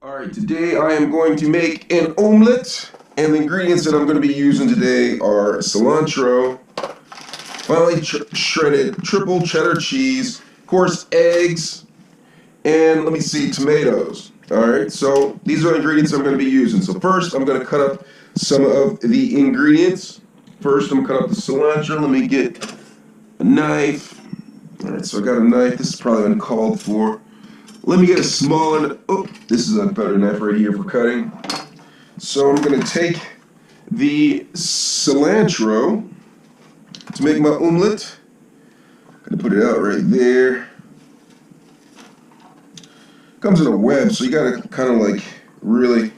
Alright, today I am going to make an omelet, and the ingredients that I'm going to be using today are cilantro, finely shredded triple cheddar cheese, of course eggs, and let me see, tomatoes. Alright, so these are the ingredients I'm going to be using. So first I'm going to cut up some of the ingredients. First I'm going to cut up the cilantro. Let me get a knife. Alright, so I got a knife. This is probably uncalled for. Let me get a smaller, oh, this is a better knife right here for cutting. So I'm going to take the cilantro to make my omelet. I'm going to put it out right there. Comes in a web, so you got to kind of like really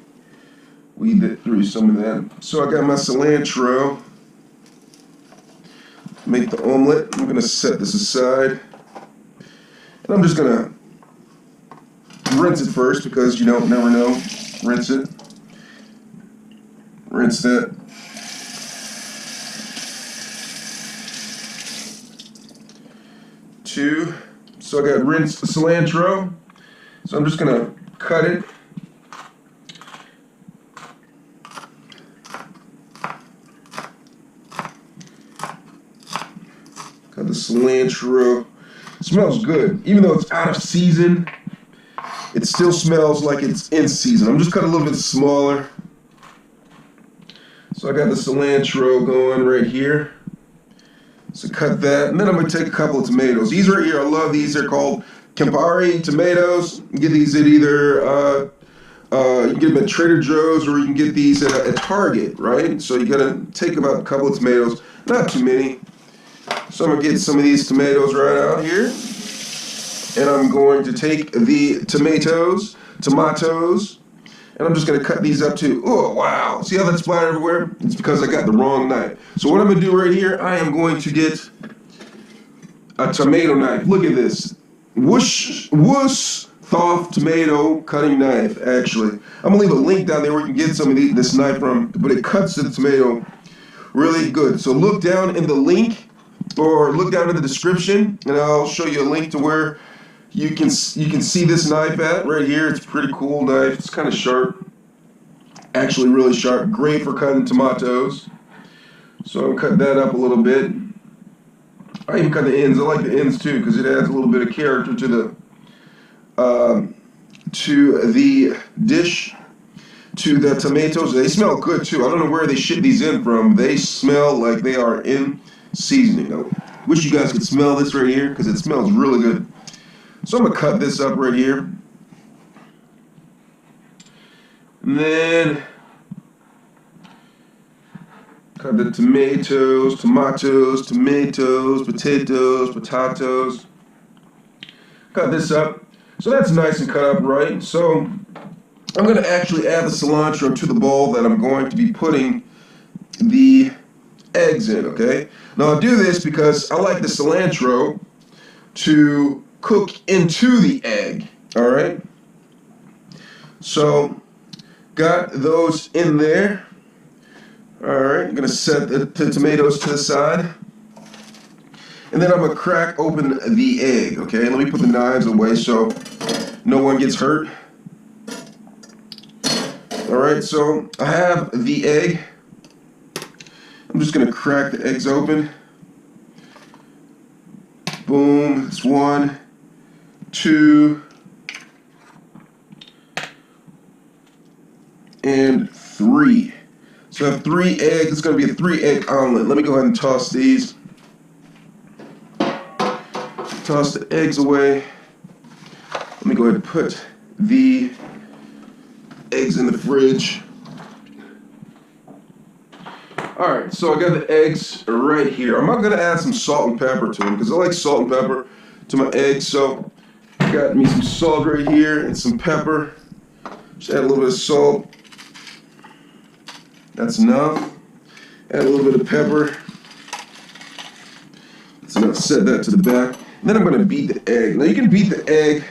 weed it through some of that. So I got my cilantro. Make the omelet. I'm going to set this aside. And I'm just going to rinse it first because you don't never know. Rinse it. Rinse that. Two. So I got rinsed cilantro. So I'm just gonna cut it. Cut the cilantro. It smells good. Even though it's out of season, it still smells like it's in season. I'm just cutting a little bit smaller. So I got the cilantro going right here. So cut that. And then I'm going to take a couple of tomatoes. These right here, I love these. They're called Campari tomatoes. You can get these at either, you can get them at Trader Joe's or you can get these at Target, right? So you got to take about a couple of tomatoes. Not too many. So I'm going to get some of these tomatoes right out here. And I'm going to take the tomatoes, and I'm just going to cut these up too. Oh, wow. See how that's splattered everywhere? It's because I got the wrong knife. So what I'm going to do right here, I am going to get a tomato knife. Look at this. Wusthof tomato cutting knife, actually. I'm going to leave a link down there where you can get some of this knife from, but it cuts the tomato really good. So look down in the link, or look down in the description, and I'll show you a link to where you can see this knife at right here. It's a pretty cool knife. It's kind of sharp, actually really sharp. Great for cutting tomatoes. So I'm cutting that up a little bit. I even cut the ends. I like the ends too because it adds a little bit of character to the dish, to the tomatoes. They smell good too. I don't know where they ship these in from. They smell like they are in seasoning. I wish you guys could smell this right here because it smells really good. So I'm going to cut this up right here. And then cut the tomatoes, potatoes. Cut this up. So that's nice and cut up right. So I'm going to actually add the cilantro to the bowl that I'm going to be putting the eggs in, okay? Now I'll do this because I like the cilantro to cook into the egg, all right? So, got those in there. All right, I'm gonna set the tomatoes to the side. And then I'm gonna crack open the egg, okay? Let me put the knives away so no one gets hurt. All right, so I have the egg. I'm just gonna crack the eggs open. Boom, it's 1, 2, and 3. So I have 3 eggs. It's going to be a 3-egg omelet. Let me go ahead and toss these. Toss the eggs away. Let me go ahead and put the eggs in the fridge. Alright, so I got the eggs right here. I'm not going to add some salt and pepper to them because I like salt and pepper to my eggs. So I got me some salt right here and some pepper. Just add a little bit of salt. That's enough. Add a little bit of pepper. That's enough. Set that to the back. And then I'm going to beat the egg. Now you can beat the egg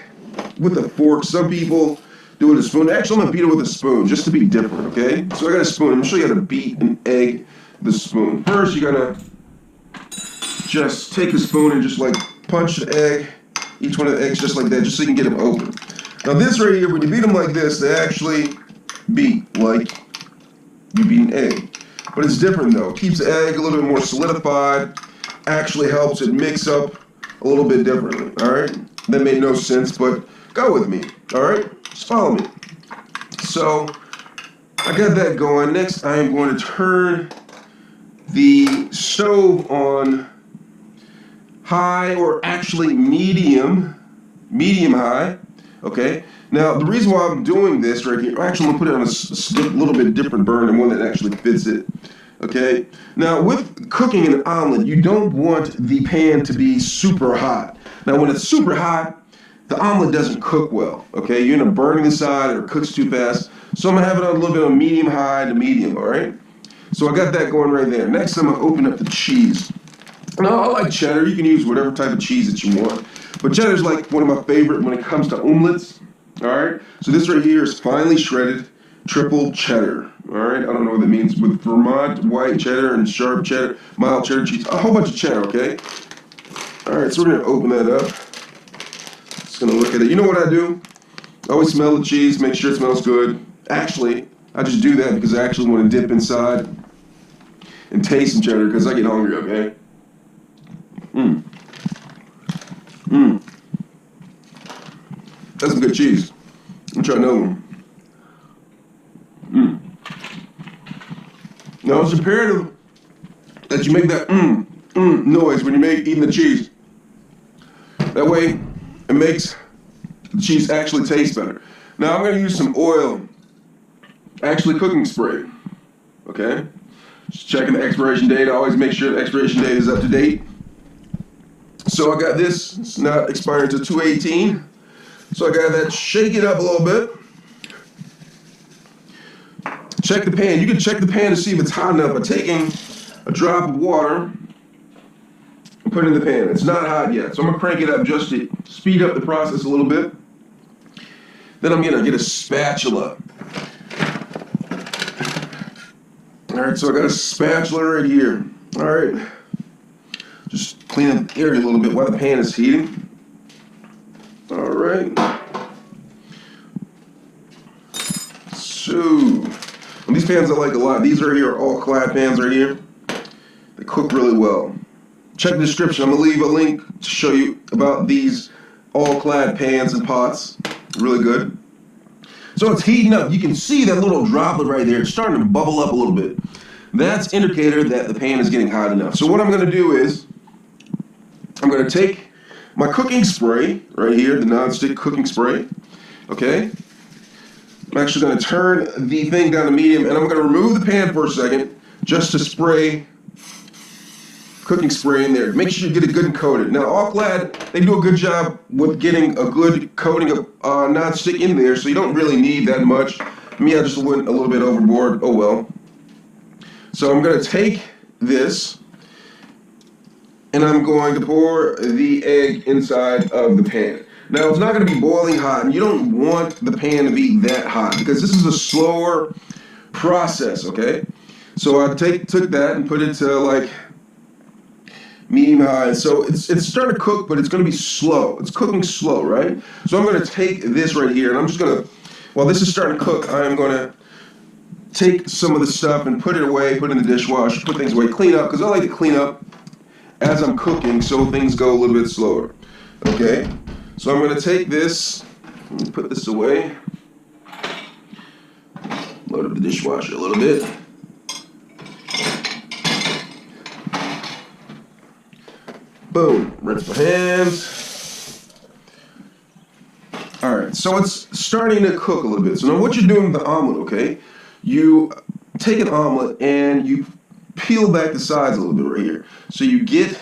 with a fork. Some people do it with a spoon. Actually, I'm going to beat it with a spoon just to be different, okay? So I got a spoon. I'm going to show you how to beat an egg with a spoon. First, you're going to just take the spoon and just like punch the egg, each one of the eggs just like that, just so you can get them open. Now this right here, when you beat them like this, they actually beat like you beat an egg. But it's different though. It keeps the egg a little bit more solidified. Actually helps it mix up a little bit differently. All right? That made no sense, but go with me. All right? Just follow me. So I got that going. Next, I am going to turn the stove on high, or actually medium high. Okay. Now the reason why I'm doing this right here, actually I'm gonna put it on a little bit different burn and one that actually fits it. Okay. Now with cooking an omelet, you don't want the pan to be super hot. Now when it's super hot, the omelet doesn't cook well. Okay. You end up burning the side or it cooks too fast. So I'm gonna have it on a little bit of medium high to medium. All right. So I got that going right there. Next, I'm gonna open up the cheese. Now I like cheddar. You can use whatever type of cheese that you want. But cheddar's like one of my favorite when it comes to omelettes. All right. So this right here is finely shredded triple cheddar. All right. I don't know what that means. With Vermont white cheddar and sharp cheddar, mild cheddar cheese, a whole bunch of cheddar. Okay. All right. So we're gonna open that up. Just gonna look at it. You know what I do? I always smell the cheese. Make sure it smells good. Actually, I just do that because I actually want to dip inside and taste some cheddar because I get hungry. Okay. That's some good cheese. I'm trying another one. Now it's imperative that you make that noise when you're eating the cheese. That way, it makes the cheese actually taste better. Now I'm going to use some oil, actually cooking spray. Okay? Just checking the expiration date. I always make sure the expiration date is up to date. So I got this. It's not expiring until 2/18. So I got that. Shake it up a little bit. Check the pan. You can check the pan to see if it's hot enough by taking a drop of water and put it in the pan. It's not hot yet, so I'm gonna crank it up just to speed up the process a little bit. Then I'm gonna get a spatula. All right, so I got a spatula right here. All right, just clean up the area a little bit while the pan is heating. All right. So, these pans I like a lot. These right here are all clad pans right here. They cook really well. Check the description. I'm gonna leave a link to show you about these all clad pans and pots. Really good. So it's heating up. You can see that little droplet right there. It's starting to bubble up a little bit. That's indicator that the pan is getting hot enough. So what I'm gonna do is, I'm gonna take my cooking spray right here, the non-stick cooking spray, okay? I'm actually gonna turn the thing down to medium and I'm gonna remove the pan for a second just to spray cooking spray in there. Make sure you get it good and coated. Now, All Clad, they do a good job with getting a good coating of non-stick in there, so you don't really need that much. Me, I just went a little bit overboard. Oh well. So I'm gonna take this and I'm going to pour the egg inside of the pan. Now, it's not going to be boiling hot, and you don't want the pan to be that hot because this is a slower process, okay? So I took that and put it to like medium high. So it's starting to cook, but it's going to be slow. It's cooking slow, right? So I'm going to take this right here, and I'm just going to, while this is starting to cook, I am going to take some of the stuff and put it away, put it in the dishwasher, put things away, clean up, because I like to clean up as I'm cooking so things go a little bit slower, okay? So I'm going to take this and put this away. Load up the dishwasher a little bit. Boom, rinse my hands. All right, so it's starting to cook a little bit. So now what you're doing with the omelet, okay? You take an omelet and you peel back the sides a little bit right here. So you get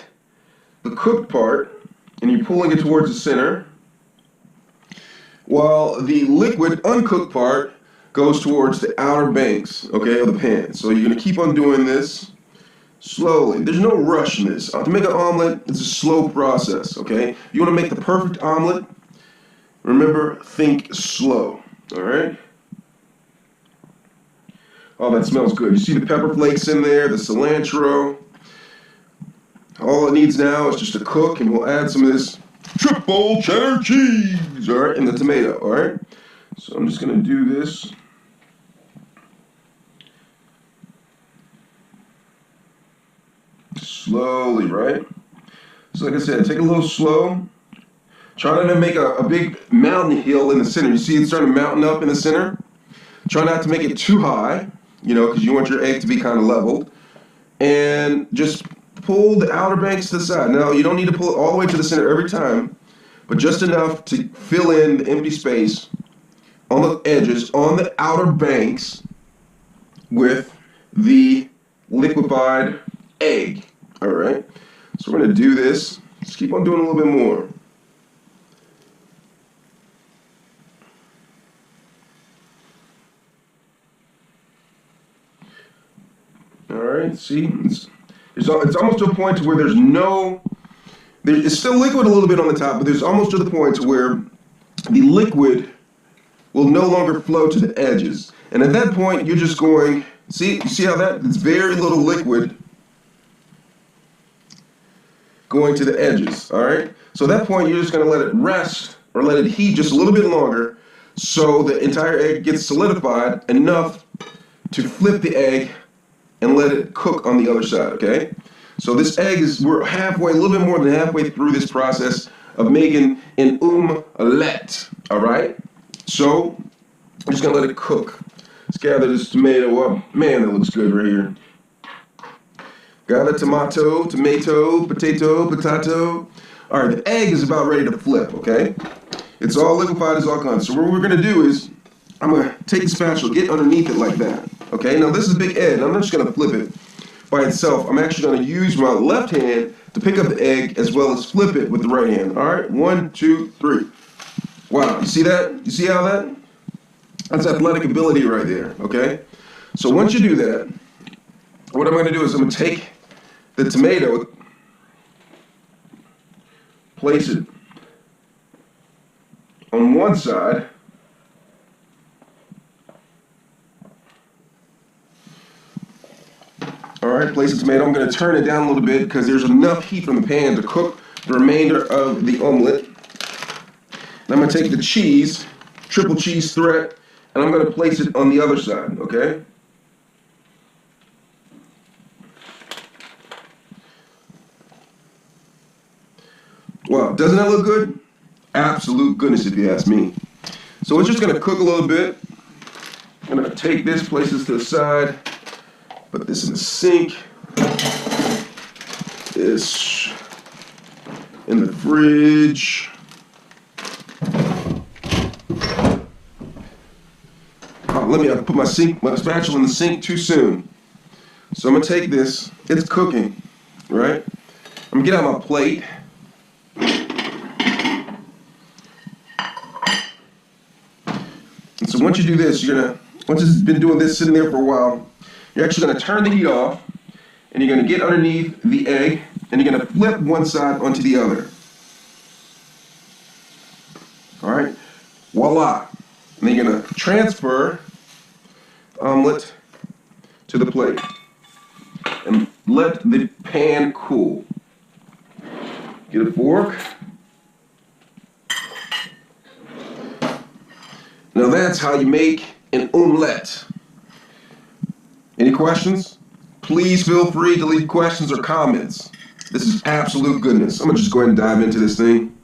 the cooked part and you're pulling it towards the center, while the liquid uncooked part goes towards the outer banks, okay, of the pan. So you're gonna keep on doing this slowly. There's no rush in this. To make an omelet, it's a slow process, okay? You wanna make the perfect omelet, remember, think slow, all right? Oh, that smells good. You see the pepper flakes in there, the cilantro. All it needs now is just to cook, and we'll add some of this triple cheddar cheese, all right, and the tomato, all right? So I'm just gonna do this. Slowly, right? So like I said, take it a little slow. Try not to make a big mountain hill in the center. You see it's starting to mountain up in the center? Try not to make it too high, you know, because you want your egg to be kind of leveled. And just pull the outer banks to the side. Now, you don't need to pull it all the way to the center every time, but just enough to fill in the empty space on the edges, on the outer banks, with the liquefied egg. All right? So we're going to do this. Just keep on doing a little bit more. All right, see? It's almost to a point to where it's still liquid a little bit on the top, but there's almost to the point to where the liquid will no longer flow to the edges. And at that point, you're just going, you see how it's very little liquid going to the edges, all right? So at that point, you're just gonna let it rest or let it heat just a little bit longer so the entire egg gets solidified enough to flip the egg and let it cook on the other side, okay? So this egg we're halfway, a little bit more than halfway through this process of making an omelette, all right? So I'm just gonna let it cook. Let's gather this tomato up. Man, that looks good right here. Got a tomato, potato. All right, the egg is about ready to flip, okay? It's all liquefied, it's all gone. So what we're gonna do is, I'm gonna take the spatula, get underneath it like that, okay? Now this is a big egg, I'm not just gonna flip it by itself. I'm actually gonna use my left hand to pick up the egg as well as flip it with the right hand. All right, 1, 2, 3. Wow, you see that? You see how that's athletic ability right there, okay? So once you do that, what I'm gonna do is I'm gonna take the tomato, place it on one side, all right, place the tomato. I'm going to turn it down a little bit because there's enough heat from the pan to cook the remainder of the omelet. And I'm going to take the cheese, triple cheese thread, and I'm going to place it on the other side, okay? Wow, doesn't that look good? Absolute goodness if you ask me. So it's just going to cook a little bit. I'm going to take this, place this to the side, put this in the sink, this in the fridge. I put my spatula in the sink too soon. So I'm gonna take this, it's cooking, right? I'm gonna get out my plate. And so once you do this, once it's been doing this, sitting there for a while, you're actually gonna turn the heat off, and you're gonna get underneath the egg, and you're gonna flip one side onto the other. All right, voila. And then you're gonna transfer the omelet to the plate and let the pan cool. Get a fork. Now that's how you make an omelette. Any questions? Please feel free to leave questions or comments. This is absolute goodness. I'm gonna just go ahead and dive into this thing.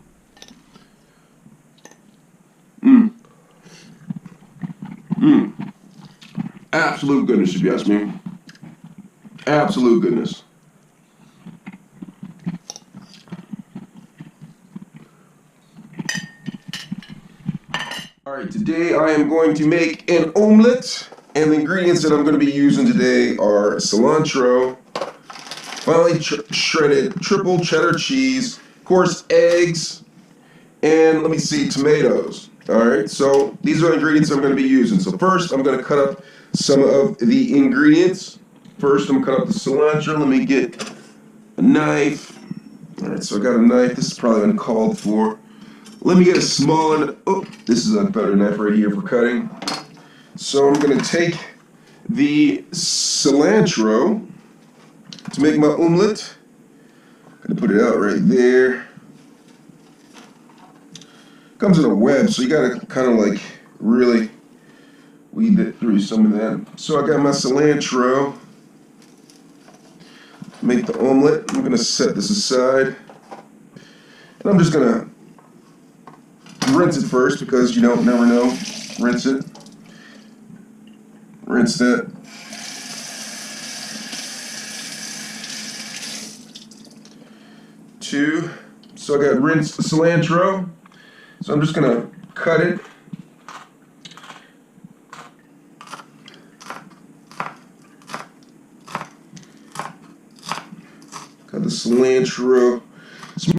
Absolute goodness, if you ask me. Absolute goodness. All right, today I am going to make an omelet, and the ingredients that I'm going to be using today are cilantro, finely shredded triple cheddar cheese, of course, eggs, and let me see, tomatoes. All right, so these are the ingredients I'm going to be using. So first, I'm going to cut up some of the ingredients. First, I'm going to cut up the cilantro. Let me get a knife. All right, so I got a knife. This is probably uncalled for. Let me get a smaller, oh, this is a better knife right here for cutting. So I'm going to take the cilantro to make my omelet. I'm going to put it out right there. comes in a web, so you gotta kind of like really weed it through some of that. So I got my cilantro. Make the omelet. I'm gonna set this aside, and I'm just gonna rinse it first because you don't never know. Rinse it. Rinse that. Two. So I got rinsed cilantro. So I'm just gonna cut it. Cut the cilantro